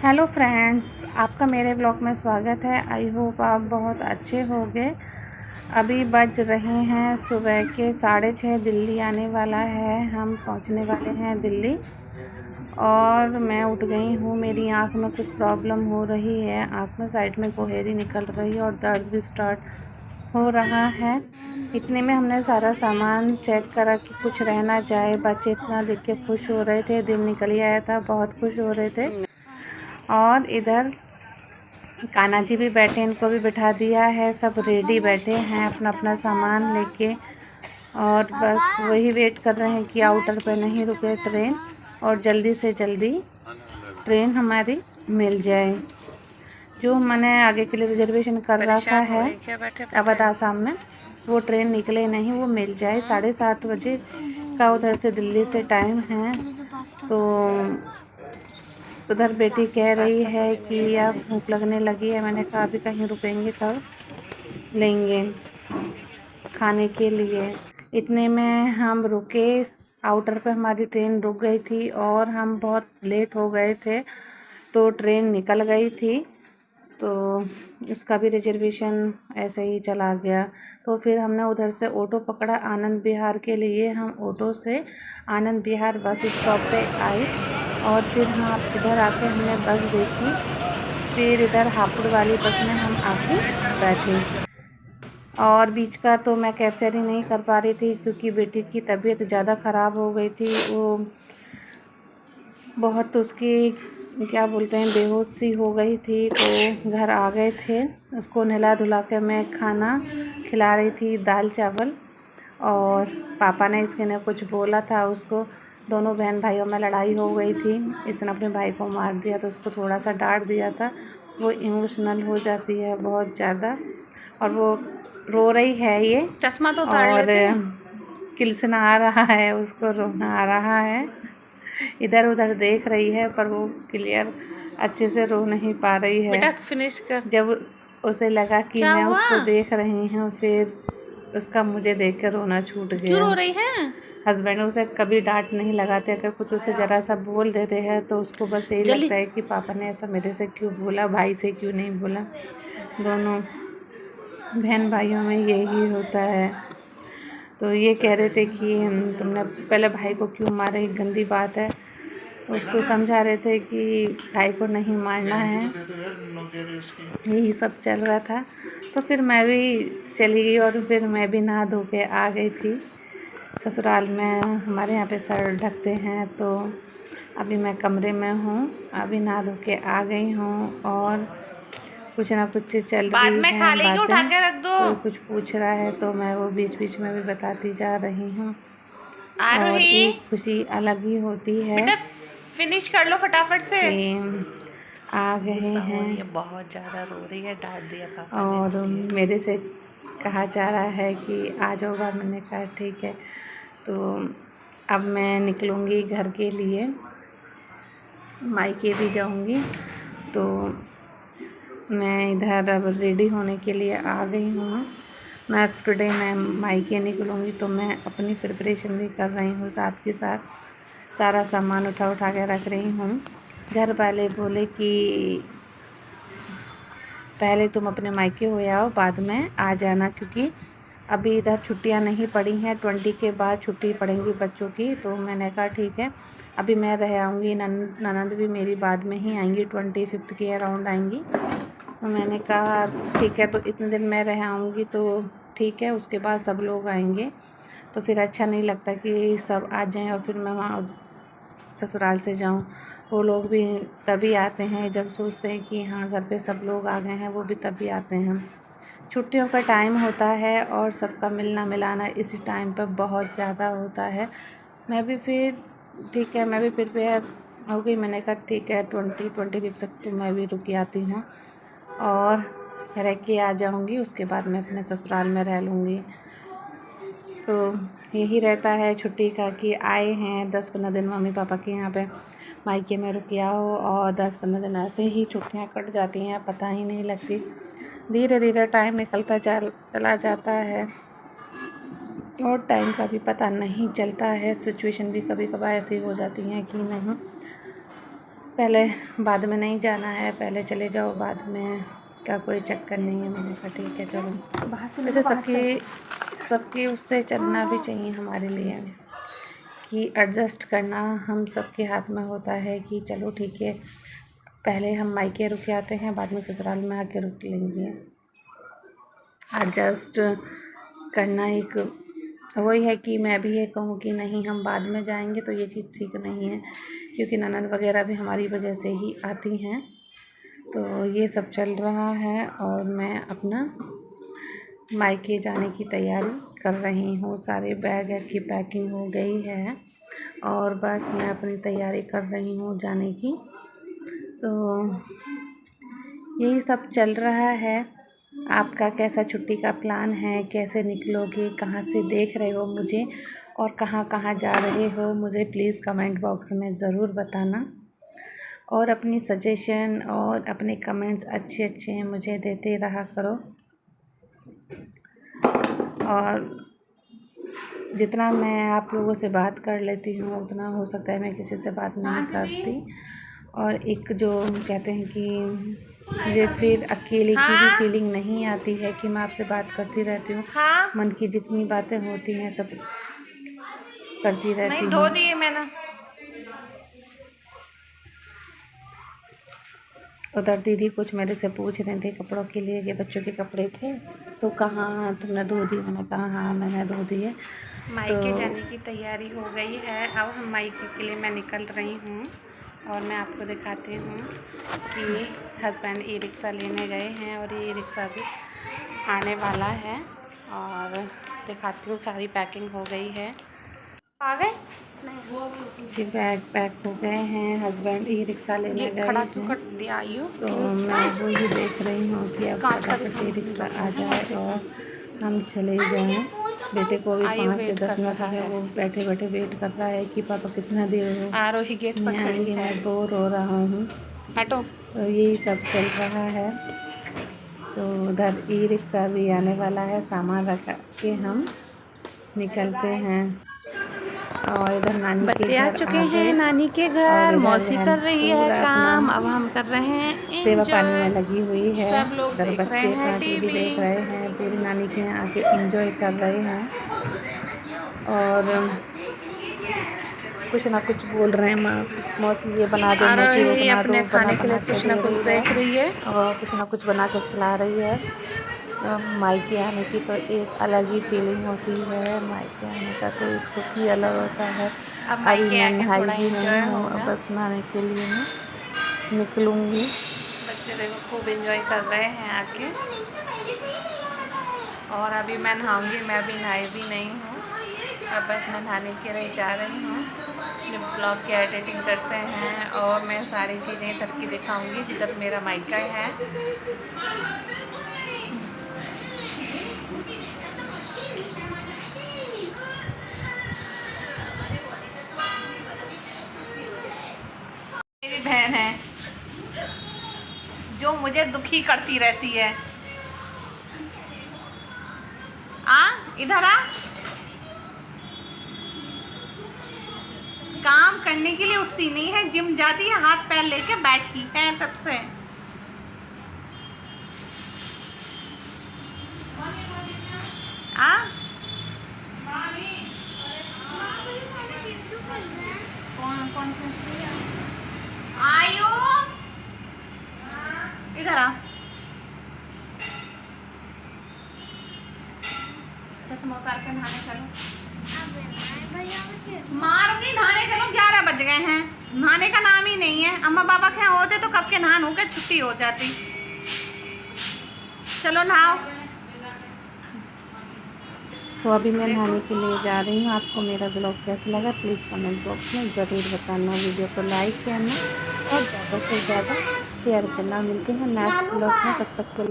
Hello friends, आपका मेरे blog में स्वागत है। आई होप आप बहुत अच्छे होंगे। अभी बज रहे हैं सुबह के 6:30। दिल्ली आने वाला है, हम पहुंचने वाले हैं दिल्ली। और मैं उठ गई हूँ। मेरी आँख में कुछ प्रॉब्लम हो रही है, आँख में साइड में कोहेरी निकल रही है और दर्द भी स्टार्ट हो रहा है। इतने में हमने सारा सामान चेक करा कि कुछ रह ना जाए। बच्चे इतना देख के खुश हो रहे थे, दिल निकल ही आया था, बहुत खुश हो रहे थे। और इधर कान्हा जी भी बैठे, इनको भी बिठा दिया है, सब रेडी बैठे हैं अपना अपना सामान लेके। और बस वही वेट कर रहे हैं कि आउटर पे नहीं रुके ट्रेन और जल्दी से जल्दी ट्रेन हमारी मिल जाए। जो मैंने आगे के लिए रिजर्वेशन कर रखा है अवध आसाम में, वो ट्रेन निकले नहीं, वो मिल जाए। 7:30 बजे का उधर से दिल्ली से टाइम है। तो उधर बेटी कह रही है कि अब भूख लगने लगी है। मैंने कहा अभी कहीं रुकेंगे तब लेंगे खाने के लिए। इतने में हम रुके, आउटर पे हमारी ट्रेन रुक गई थी और हम बहुत लेट हो गए थे, तो ट्रेन निकल गई थी। तो इसका भी रिजर्वेशन ऐसे ही चला गया। तो फिर हमने उधर से ऑटो पकड़ा आनंद विहार के लिए। हम ऑटो से आनंद विहार बस स्टॉप पे आए और फिर हाँ इधर आके हमने बस देखी। फिर इधर हापुड़ वाली बस में हम आके बैठे। और बीच का तो मैं कैप्चर ही नहीं कर पा रही थी क्योंकि बेटी की तबीयत ज़्यादा ख़राब हो गई थी। वो बहुत उसकी क्या बोलते हैं, बेहोश सी हो गई थी। तो घर आ गए थे, उसको नहला धुला के मैं खाना खिला रही थी, दाल चावल। और पापा ने इसके ने कुछ बोला था उसको। दोनों बहन भाइयों में लड़ाई हो गई थी, इसने अपने भाई को मार दिया तो उसको थोड़ा सा डांट दिया था। वो इमोशनल हो जाती है बहुत ज़्यादा और वो रो रही है। ये चश्मा तो उतार और लेते किलसना आ रहा है, उसको रोना आ रहा है। इधर उधर देख रही है पर वो क्लियर अच्छे से रो नहीं पा रही है। बेटा फिनिश कर। जब उसे लगा कि क्या मैं हुआ? उसको देख रही हूँ, फिर उसका मुझे देख कर रोना छूट क्यों गया। रो रही है? हस्बैंड उसे कभी डांट नहीं लगाते, अगर कुछ उसे ज़रा सा बोल देते हैं तो उसको बस यही जल्दी। लगता है कि पापा ने ऐसा मेरे से क्यों बोला, भाई से क्यों नहीं बोला। दोनों बहन भाइयों में यही होता है। तो ये कह रहे थे कि तुमने पहले भाई को क्यों मारा, एक गंदी बात है। उसको समझा रहे थे कि भाई को नहीं मारना है, यही सब चल रहा था। तो फिर मैं भी चली गई और फिर मैं भी नहा धो के आ गई थी ससुराल में। हमारे यहाँ पे सर ढकते हैं, तो अभी मैं कमरे में हूँ, अभी नहा धो के आ गई हूँ। और कुछ ना कुछ चल बाद रही में खा हैं लेंगे, उठा बातें, के रख दो। कोई कुछ पूछ रहा है तो मैं वो बीच बीच में भी बताती जा रही हूँ। और आरोही, एक खुशी अलग ही होती है बेटा फिनिश कर लो फटाफट से। कि आ गए गुस्सा हो रही हैं। है, बहुत ज़्यादा रो रही है, डांट दिया पापा ने और इसलिए। मेरे से कहा जा रहा है कि आ जाओ घर। मैंने कहा ठीक है। तो अब मैं निकलूँगी घर के लिए, मायके भी जाऊँगी। तो मैं इधर अब रेडी होने के लिए आ गई हूँ। नेक्स्ट डे मैं मायके निकलूँगी, तो मैं अपनी प्रिपरेशन भी कर रही हूँ, साथ के साथ सारा सामान उठा उठा के रख रही हूँ। घर वाले बोले कि पहले तुम अपने मायके हो आओ, बाद में आ जाना, क्योंकि अभी इधर छुट्टियां नहीं पड़ी हैं। 20 के बाद छुट्टी पड़ेंगी बच्चों की। तो मैंने कहा ठीक है, अभी मैं रह आऊँगी। ननद भी मेरी बाद में ही आएंगी, 25 के अराउंड आएंगी। तो मैंने कहा ठीक है, तो इतने दिन मैं रह आऊँगी तो ठीक है, उसके बाद सब लोग आएंगे। तो फिर अच्छा नहीं लगता कि सब आ जाएं और फिर मैं वहाँ ससुराल से जाऊं। वो लोग भी तभी आते हैं जब सोचते हैं कि हाँ घर पे सब लोग आ गए हैं, वो भी तभी आते हैं। छुट्टियों का टाइम होता है और सबका मिलना मिलाना इसी टाइम पर बहुत ज़्यादा होता है। मैं भी फिर ठीक है, मैं भी प्रिपेयर हो गई। मैंने कहा ठीक है, 25 तक तो मैं भी रुक आती हूँ और रह के आ जाऊँगी, उसके बाद मैं अपने ससुराल में रह लूँगी। तो यही रहता है छुट्टी का कि आए हैं 10-15 दिन मम्मी पापा के यहाँ पे मायके में रुक आओ, और 10-15 दिन ऐसे ही छुट्टियाँ कट जाती हैं, पता ही नहीं लगती। धीरे धीरे टाइम निकलता चला जाता है और टाइम का भी पता नहीं चलता है। सिचुएशन भी कभी कभार ऐसी हो जाती हैं कि नहीं, पहले बाद में नहीं जाना है, पहले चले जाओ बाद में का कोई चक्कर नहीं है। मैंने कहा ठीक है चलो। बाहर से वैसे सबकी उससे चलना भी चाहिए हमारे लिए कि एडजस्ट करना हम सबके हाथ में होता है कि चलो ठीक है, पहले हम मायके रुक आते हैं, बाद में ससुराल में आके रुक लेंगे। एडजस्ट करना एक वही है कि मैं भी ये कहूँ कि नहीं हम बाद में जाएंगे तो ये चीज़ ठीक नहीं है, क्योंकि ननद वगैरह भी हमारी वजह से ही आती हैं। तो ये सब चल रहा है और मैं अपना मायके जाने की तैयारी कर रही हूँ। सारे बैग की पैकिंग हो गई है और बस मैं अपनी तैयारी कर रही हूँ जाने की। तो यही सब चल रहा है। आपका कैसा छुट्टी का प्लान है, कैसे निकलोगे, कहाँ से देख रहे हो मुझे और कहाँ कहाँ जा रहे हो, मुझे प्लीज़ कमेंट बॉक्स में ज़रूर बताना। और अपनी सजेशन और अपने कमेंट्स अच्छे मुझे देते रहा करो। और जितना मैं आप लोगों से बात कर लेती हूँ उतना हो सकता है मैं किसी से बात नहीं करती। और एक जो कहते हैं कि मुझे फिर अकेले की भी फीलिंग नहीं आती है कि मैं आपसे बात करती रहती हूँ। मन की जितनी बातें होती हैं सब करती रहती हूँ। धो दिए मैंने। उधर दीदी कुछ मेरे से पूछ रहे थे कपड़ों के लिए, ये बच्चों के कपड़े थे तो कहाँ तुमने धो दिए? मैंने कहा हाँ मैंने धो दिए। मायके जाने की तैयारी हो गई है। अब हम मायके के लिए मैं निकल रही हूँ और मैं आपको दिखाती हूँ कि हस्बैंड ई रिक्शा लेने गए हैं और ये रिक्शा भी आने वाला है। और दिखाती हूँ, सारी पैकिंग हो गई है। आ गए फिर बैग पैक हो गए हैं, हस्बैंड ई रिक्शा लेने गए खड़ा हैं। क्यों कर दिया आयु? तो मैं वही देख रही हूँ कि अब फटाफट ई रिक्शा आ जाए और हम चले जाएं। बेटे को भी 5 से 10 मिनट हो गए, वो बैठे बैठे वेट कर रहा है कि पापा कितना देर हो आरोही गेट पर खड़ी है। मैं बोर हो रहा हूँ। हटो। तो यही सब चल रहा है। तो उधर ई रिक्शा भी आने वाला है, सामान रख के हम निकलते हैं। और इधर नानी बच्चे के आ घर चुके हैं, नानी के घर। मौसी कर रही है काम, अब हम कर रहे हैं सेवा पानी में लगी हुई है। सब लोग इधर देख बच्चे रहे हैं अपना टीवी देख रहे हैं, पूरी नानी के यहाँ आके एंजॉय कर रहे हैं और कुछ ना कुछ बोल रहे हैं। मौसी ये बना दो, मौसी वो बना दो, खाने के लिए कुछ ना कुछ देख रही है और कुछ ना कुछ बना के खिला रही है। मायके आने की तो एक अलग ही फीलिंग होती है। मायके आने का तो एक सुख ही अलग होता है। अभी मैं नहाई भी नहीं हूँ, अब बस नहाने के लिए मैं निकलूँगी। बच्चे देखो खूब एंजॉय कर रहे हैं आके। और अभी मैं नहाऊंगी, मैं अभी नहाई भी नहीं हूँ, अब बस मैं नहाने के लिए जा रही हूँ। जब ब्लॉग की एडिटिंग करते हैं और मैं सारी चीज़ें इधर की दिखाऊंगी जिधर मेरा मायका है। मेरी बहन है जो मुझे दुखी करती रहती है। इधर आ। काम करने के लिए उठती नहीं है, जिम जाती है, हाथ पैर लेके बैठी है तब से। कौन आयो इधर आ। चश्मा उतार के नहाने चलो। मारूंगी, नहाने चलो, 11 बज गए हैं। नहाने का नाम ही नहीं है। अम्मा पापा के यहाँ होते तो कब के नहा के छुट्टी हो जाती। चलो नहाओ। तो अभी मैं नहाने के लिए जा रही हूँ। आपको मेरा ब्लॉग कैसा लगा प्लीज़ कमेंट बॉक्स में ज़रूर बताना। वीडियो को लाइक करना और ज़्यादा से ज़्यादा शेयर करना। मिलते हैं नेक्स्ट ब्लॉग में, तब तक के